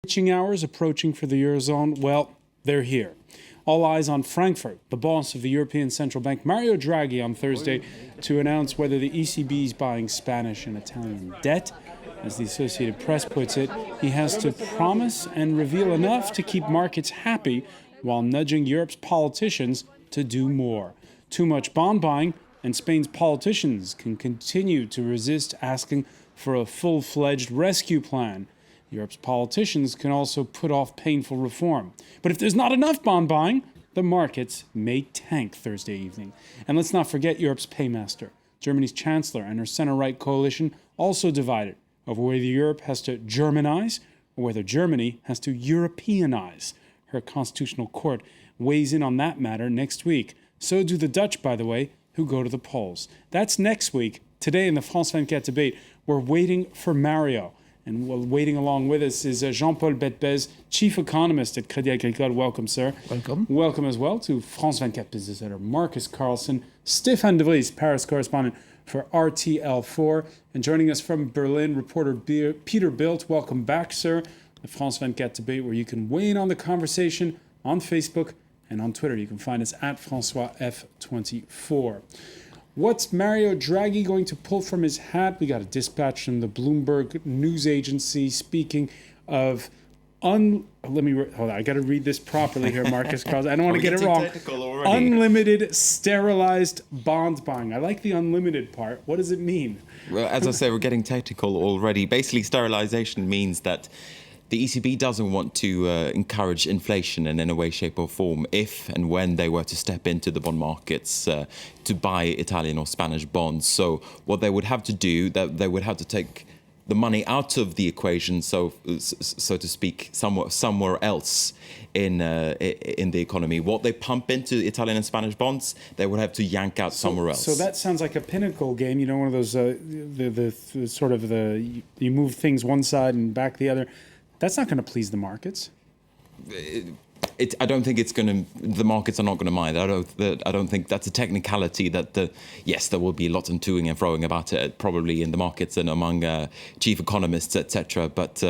Witching hours approaching for the Eurozone, well, they're here. All eyes on Frankfurt, the boss of the European Central Bank, Mario Draghi, on Thursday to announce whether the ECB is buying Spanish and Italian debt. As the Associated Press puts it, he has to promise and reveal enough to keep markets happy while nudging Europe's politicians to do more. Too much bond buying, and Spain's politicians can continue to resist asking for a full-fledged rescue plan. Europe's politicians can also put off painful reform. But if there's not enough bond buying, the markets may tank Thursday evening. And let's not forget Europe's paymaster. Germany's chancellor and her center-right coalition also divided over whether Europe has to Germanize or whether Germany has to Europeanize. Her constitutional court weighs in on that matter next week. So do the Dutch, by the way, who go to the polls. That's next week. Today in the France 24 debate, we're waiting for Mario. And waiting along with us is Jean-Paul Betbez, chief economist at Crédit Agricole. Welcome, sir. Welcome. Welcome as well to France 24 business editor Marcus Carlson, Stefan de Vries, Paris correspondent for RTL4. And joining us from Berlin, reporter Peter Bildt. Welcome back, sir. The France 24 debate, where you can weigh in on the conversation on Facebook and on Twitter. You can find us at François F24. What's Mario Draghi going to pull from his hat? We got a dispatch from the Bloomberg news agency speaking of hold on, I got to read this properly here, Marcus Carlos. I don't want to get it wrong. Unlimited sterilized bond buying. I like the unlimited part. What does it mean? Well, as I say, we're getting technical already. Basically, sterilization means that the ECB doesn't want to encourage inflation in any way, shape or form if and when they were to step into the bond markets to buy Italian or Spanish bonds. So what they would have to do, that they would have to take the money out of the equation, so to speak, somewhere else in the economy. What they pump into Italian and Spanish bonds, they would have to yank out somewhere else. So that sounds like a pinnacle game. You know, one of those you move things one side and back the other. That's not going to please the markets. I don't think it's going to. The markets are not going to mind. I don't think that's a technicality. Yes, there will be lots of toing and froing about it, probably in the markets and among chief economists, etc. But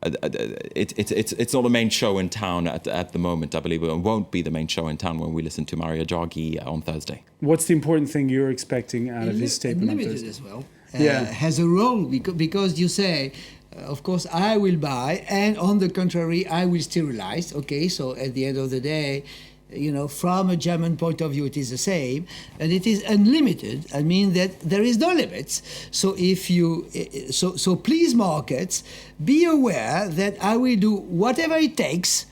it's not a main show in town at the moment. I believe it won't be the main show in town when we listen to Mario Draghi on Thursday. What's the important thing you're expecting out of his statement on Thursday? As well has a role because you say. Of course, I will buy, and on the contrary, I will sterilize. Okay, so at the end of the day, from a German point of view, it is the same, and it is unlimited. I mean that there is no limits. So so please, markets, be aware that I will do whatever it takes,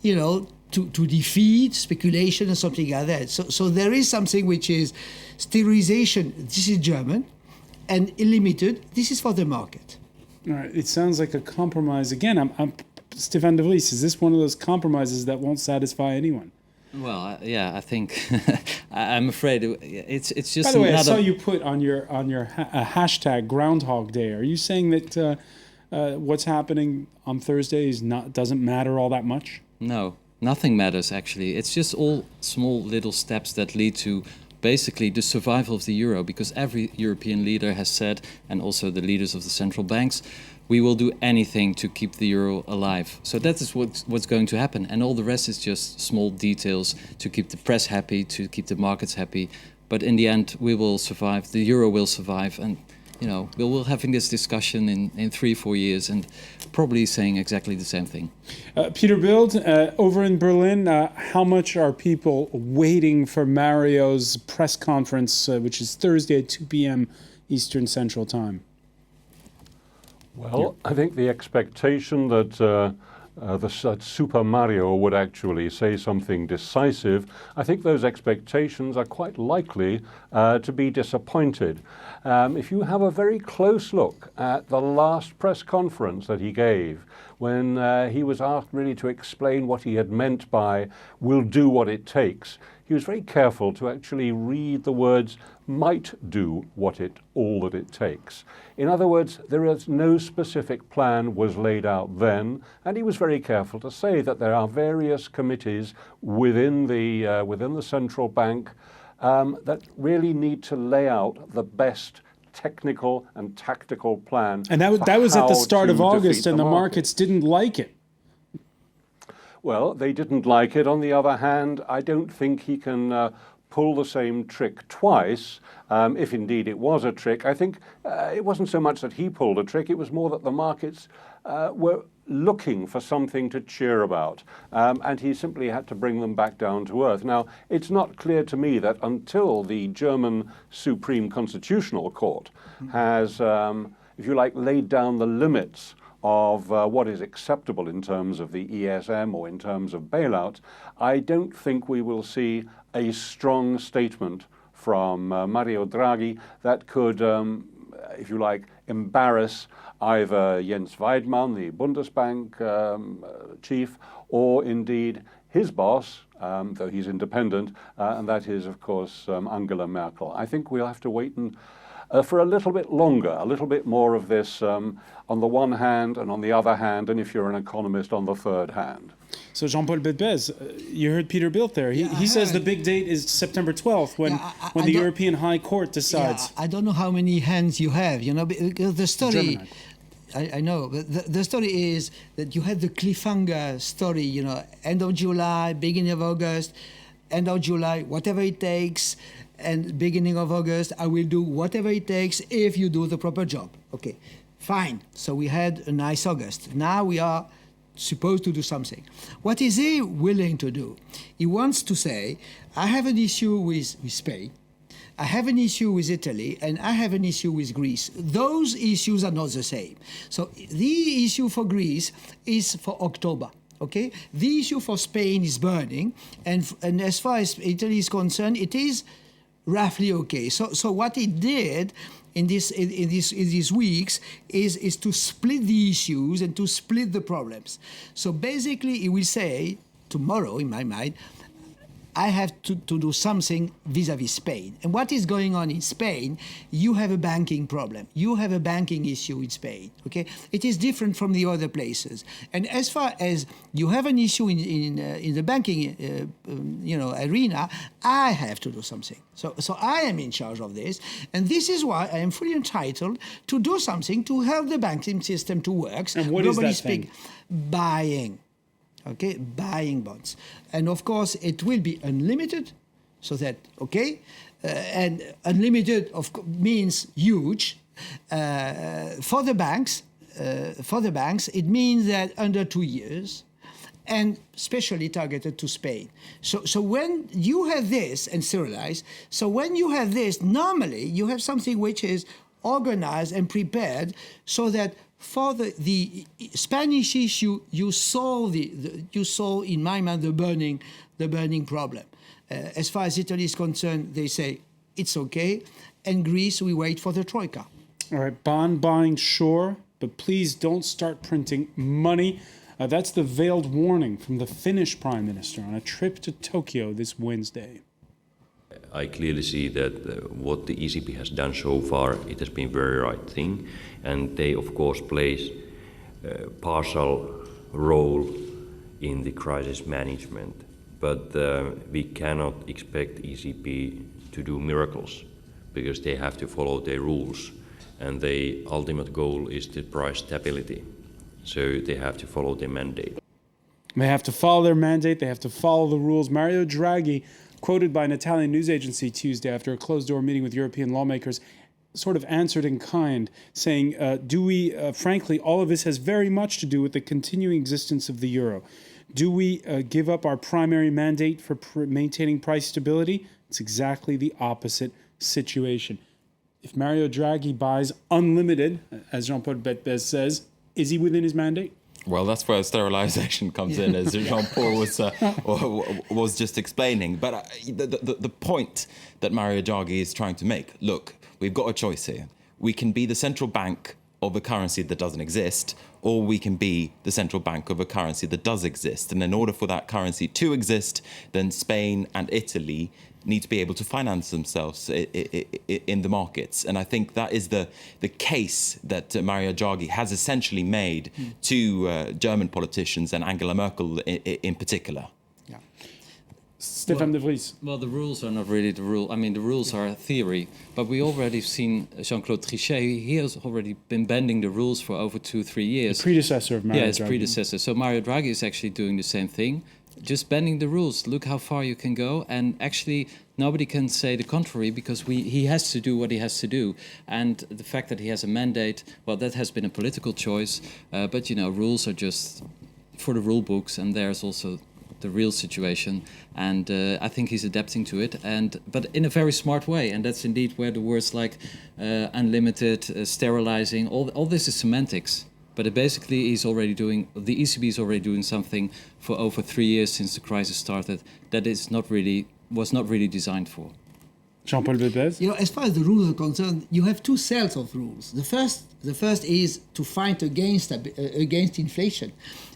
to defeat speculation and something like that. So there is something which is sterilization. This is German, and unlimited. This is for the market. All right. It sounds like a compromise. Again, I'm Stefan de Vries. Is this one of those compromises that won't satisfy anyone? Well, I think I'm afraid it's just. By the way, I saw you put on your hashtag Groundhog Day. Are you saying that what's happening on Thursday doesn't matter all that much? No, nothing matters actually. It's just all small little steps that lead to basically the survival of the euro, because every European leader has said, and also the leaders of the central banks, we will do anything to keep the euro alive. So that is what's going to happen. And all the rest is just small details to keep the press happy, to keep the markets happy. But in the end, we will survive. The euro will survive. And, we will having this discussion in 3-4 years and probably saying exactly the same thing. Peter Bildt, over in Berlin, how much are people waiting for Mario's press conference, which is Thursday at 2 p.m. Eastern Central Time? Well, I think the expectation that that Super Mario would actually say something decisive, I think those expectations are quite likely to be disappointed. If you have a very close look at the last press conference that he gave, when he was asked really to explain what he had meant by "we'll do what it takes," he was very careful to actually read the words "might do all that it takes." In other words, there is no specific plan was laid out then, and he was very careful to say that there are various committees within the central bank that really need to lay out the best technical and tactical plan. And that was at the start of August, and the markets didn't like it. Well, they didn't like it. On the other hand, I don't think he can pull the same trick twice, if indeed it was a trick. I think it wasn't so much that he pulled a trick, it was more that the markets were looking for something to cheer about, and he simply had to bring them back down to earth. Now, it's not clear to me that until the German Supreme Constitutional Court has, if you like, laid down the limits of what is acceptable in terms of the ESM or in terms of bailout, I don't think we will see a strong statement from Mario Draghi that could, if you like, embarrass either Jens Weidmann, the Bundesbank chief, or indeed his boss, though he's independent, and that is, of course, Angela Merkel. I think we'll have to wait for a little bit longer, a little bit more of this on the one hand and on the other hand, and if you're an economist, on the third hand. So Jean-Paul Betbez, you heard Peter Bildt there. He says the big date is September 12th when the European High Court decides. I don't know how many hands you have, because the story... I know, but the story is that you had the cliffhanger story, end of July, beginning of August, end of July, whatever it takes, and beginning of August, I will do whatever it takes if you do the proper job. Okay, fine. So we had a nice August. Now we are supposed to do something. What is he willing to do? He wants to say, I have an issue with Spain, I have an issue with Italy, and I have an issue with Greece. Those issues are not the same. So the issue for Greece is for October. Okay, the issue for Spain is burning, and as far as Italy is concerned, it is roughly okay. So what he did in these weeks is to split the issues and to split the problems. So basically, he will say tomorrow, in my mind, I have to do something vis-à-vis Spain. And what is going on in Spain? You have a banking problem. You have a banking issue in Spain. Okay, it is different from the other places. And as far as you have an issue in the banking, arena, I have to do something. So I am in charge of this, and this is why I am fully entitled to do something to help the banking system to work. And what is that thing? Buying. Okay, buying bonds. And of course, it will be unlimited, so that, and unlimited means huge. For the banks, it means that under 2 years, and specially targeted to Spain. So when you have this and serialized, so when you have this, normally you have something which is organized and prepared so that for the Spanish issue, you saw in my mind the burning problem. As far as Italy is concerned, they say it's okay, and Greece, we wait for the troika. All right, bond buying, sure, but please don't start printing money. That's the veiled warning from the Finnish Prime Minister on a trip to Tokyo this Wednesday. I clearly see that what the ECB has done so far, it has been very right thing, and they of course play a partial role in the crisis management. But we cannot expect ECB to do miracles, because they have to follow their rules, and the ultimate goal is the price stability. So they have to follow their mandate. They have to follow their mandate. They have to follow the rules. Mario Draghi, quoted by an Italian news agency Tuesday after a closed-door meeting with European lawmakers, sort of answered in kind, saying, frankly, all of this has very much to do with the continuing existence of the euro. Do we give up our primary mandate for maintaining price stability? It's exactly the opposite situation. If Mario Draghi buys unlimited, as Jean-Paul Betbez says, is he within his mandate? Well, that's where sterilization comes in, as Jean-Paul was just explaining. But the point that Mario Draghi is trying to make, look, we've got a choice here. We can be the central bank of a currency that doesn't exist, or we can be the central bank of a currency that does exist. And in order for that currency to exist, then Spain and Italy need to be able to finance themselves in the markets. And I think that is the case that Mario Draghi has essentially made to German politicians and Angela Merkel in particular. Yeah. Stefan de Vries. Well, the rules are not really the rule. I mean, the rules are a theory, but we already seen Jean-Claude Trichet. He has already been bending the rules for over 2-3 years. The predecessor of Mario Yeah, his Draghi. predecessor. So Mario Draghi is actually doing the same thing, just bending the rules. Look how far you can go, and actually nobody can say the contrary because he has to do what he has to do. And the fact that he has a mandate, well, that has been a political choice. But rules are just for the rule books, and there's also the real situation, and I think he's adapting to it, but in a very smart way, and that's indeed where the words like unlimited, sterilizing, all this is semantics. But basically, the ECB is already doing something for over 3 years since the crisis started that was not really designed for. Jean-Paul Bepez. As far as the rules are concerned, you have two sets of rules. The first is to fight against inflation.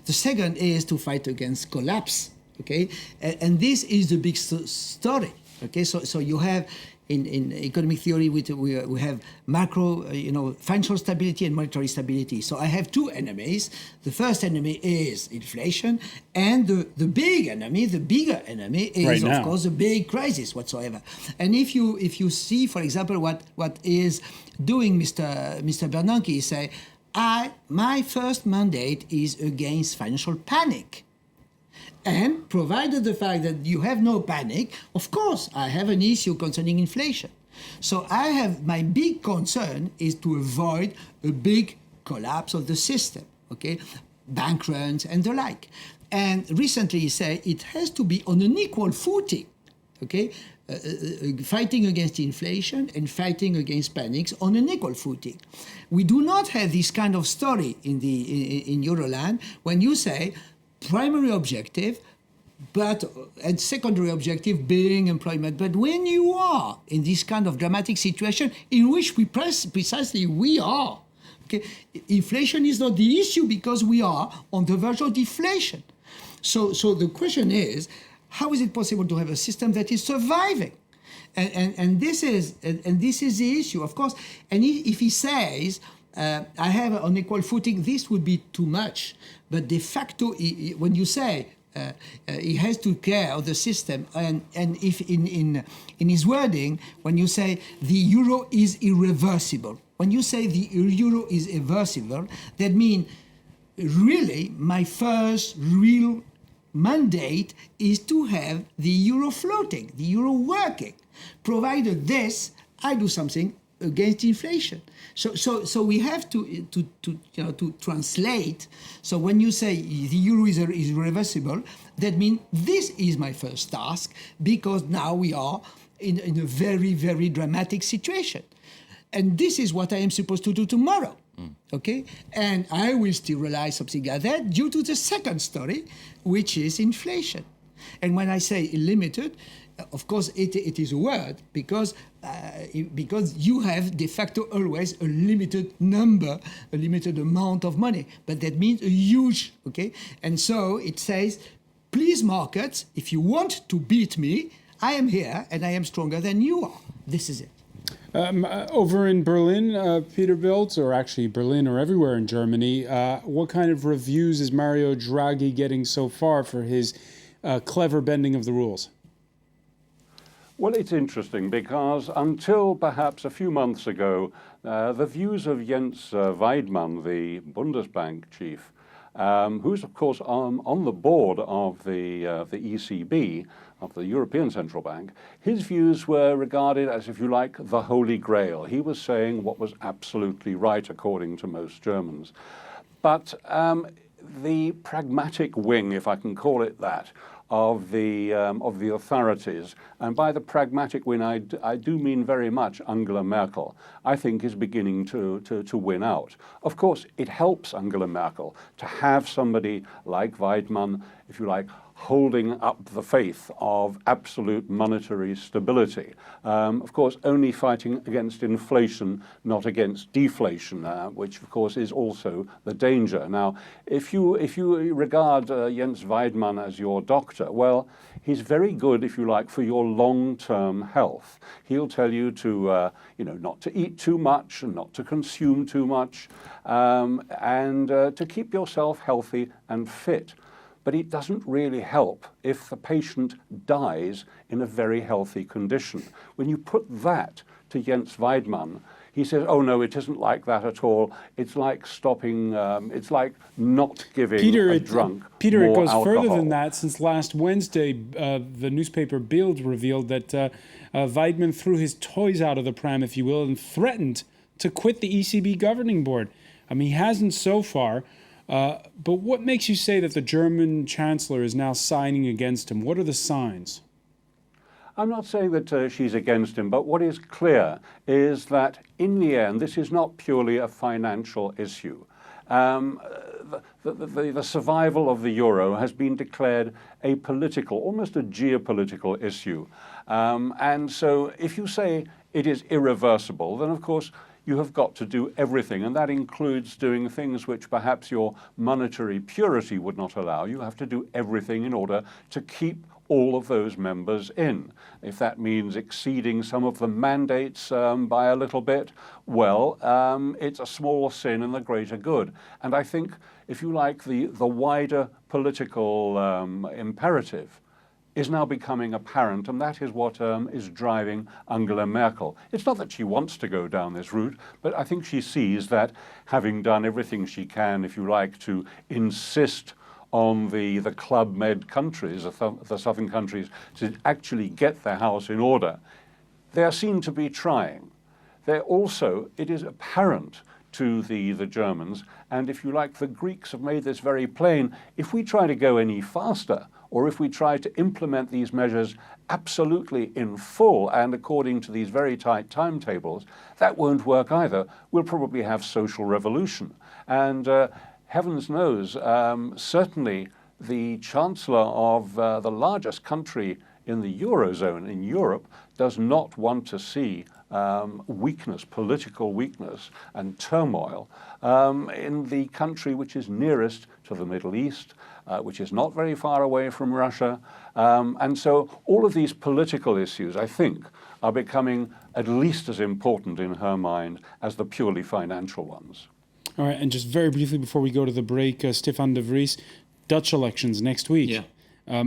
The second is to fight against collapse. Okay, and this is the big story. Okay, so you have in economic theory we have macro, financial stability and monetary stability. So I have two enemies. The first enemy is inflation, and the bigger enemy is right now, of course the big crisis whatsoever. And if you see, for example, what is doing Mr. Bernanke, say, my first mandate is against financial panic. And provided the fact that you have no panic, of course, I have an issue concerning inflation. So my big concern is to avoid a big collapse of the system, okay? Bank runs and the like. And recently he said it has to be on an equal footing, okay? Fighting against inflation and fighting against panics on an equal footing. We do not have this kind of story in Euroland when you say primary objective, and secondary objective being employment. But when you are in this kind of dramatic situation in which precisely we are, okay, inflation is not the issue because we are on the verge of deflation. So the question is, how is it possible to have a system that is surviving? And this is the issue, of course. And if he says, I have on equal footing, this would be too much. But de facto, when you say he has to care of the system, and if in his wording, when you say the euro is irreversible, when you say the euro is irreversible, that means really my first real mandate is to have the euro floating, the euro working. Provided this, I do something against inflation. So we have to translate. So when you say the euro is irreversible, that means this is my first task because now we are in a very, very dramatic situation. And this is what I am supposed to do tomorrow. Okay? And I will still realize something like that due to the second story, which is inflation. And when I say limited, of course, it is a word because you have de facto always a limited number, a limited amount of money. But that means a huge, okay? And so it says, please markets, if you want to beat me, I am here and I am stronger than you are. This is it. Over in Berlin, Peter Biltz, or actually Berlin or everywhere in Germany, what kind of reviews is Mario Draghi getting so far for his clever bending of the rules? Well, it's interesting because until perhaps a few months ago, the views of Jens Weidmann, the Bundesbank chief, who's of course on the board of the ECB, of the European Central Bank, his views were regarded as, if you like, the Holy Grail. He was saying what was absolutely right, according to most Germans. But the pragmatic wing, if I can call it that, of the authorities, and by the pragmatic win, I do mean very much Angela Merkel, I think is beginning to win out. Of course, it helps Angela Merkel to have somebody like Weidmann, if you like, holding up the faith of absolute monetary stability. Of course, only fighting against inflation, not against deflation, which of course is also the danger. Now, if you regard Jens Weidmann as your doctor, well, he's very good, if you like, for your long-term health. He'll tell you to, not to eat too much and not to consume too much, and to keep yourself healthy and fit. but it doesn't really help if the patient dies in a very healthy condition. When you put that to Jens Weidmann, he says, oh no, it isn't like that at all. It's like stopping, it's like not giving a drunk Peter, more it goes alcohol. further than that. Since last Wednesday, the newspaper Bild revealed that Weidmann threw his toys out of the pram, if you will, and threatened to quit the ECB governing board. I mean, he hasn't so far, but what makes you say that the German Chancellor is now signing against him? What are the signs? I'm not saying that she's against him, but what is clear is that in the end, this is not purely a financial issue. The survival of the euro has been declared a political, almost a geopolitical issue. And so if you say it is irreversible, then of course you have got to do everything, and that includes doing things which perhaps your monetary purity would not allow. You have to do everything in order to keep all of those members in. If that means exceeding some of the mandates by a little bit, well, it's a small sin in the greater good. And I think, if you like, the wider political imperative is now becoming apparent, and that is what is driving Angela Merkel. It's not that she wants to go down this route, but I think she sees that having done everything she can, if you like, to insist on the Club Med countries, the southern countries, to actually get their house in order, they are seen to be trying. They're also, it is apparent to the Germans, and if you like, the Greeks have made this very plain. If we try to go any faster, or if we try to implement these measures absolutely in full and according to these very tight timetables, that won't work either. We'll probably have social revolution. And heavens knows, certainly the Chancellor of the largest country in the Eurozone, in Europe, does not want to see weakness, political weakness and turmoil in the country which is nearest to the Middle East, which is not very far away from Russia. And so all of these political issues, I think, are becoming at least as important in her mind as the purely financial ones. All right, and just very briefly before we go to the break, Stefan de Vries, Dutch elections next week. Yeah.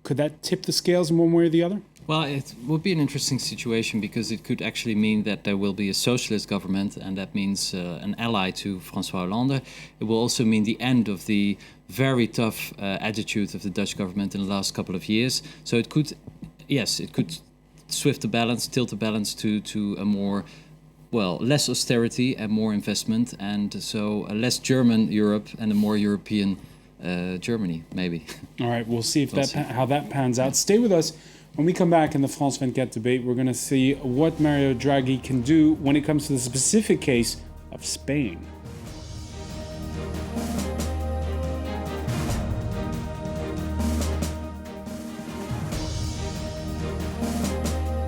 Could that tip the scales in one way or the other? Well, it would be an interesting situation because it could actually mean that there will be a socialist government, and that means an ally to François Hollande. It will also mean the end of the very tough attitude of the Dutch government in the last couple of years. So it could, yes, it could tilt the balance to a more, well, less austerity and more investment, and so a less German Europe and a more European Germany, maybe. All right, we'll see if how that pans out. Stay with us. When we come back in the France 24 debate, we're going to see what Mario Draghi can do when it comes to the specific case of Spain.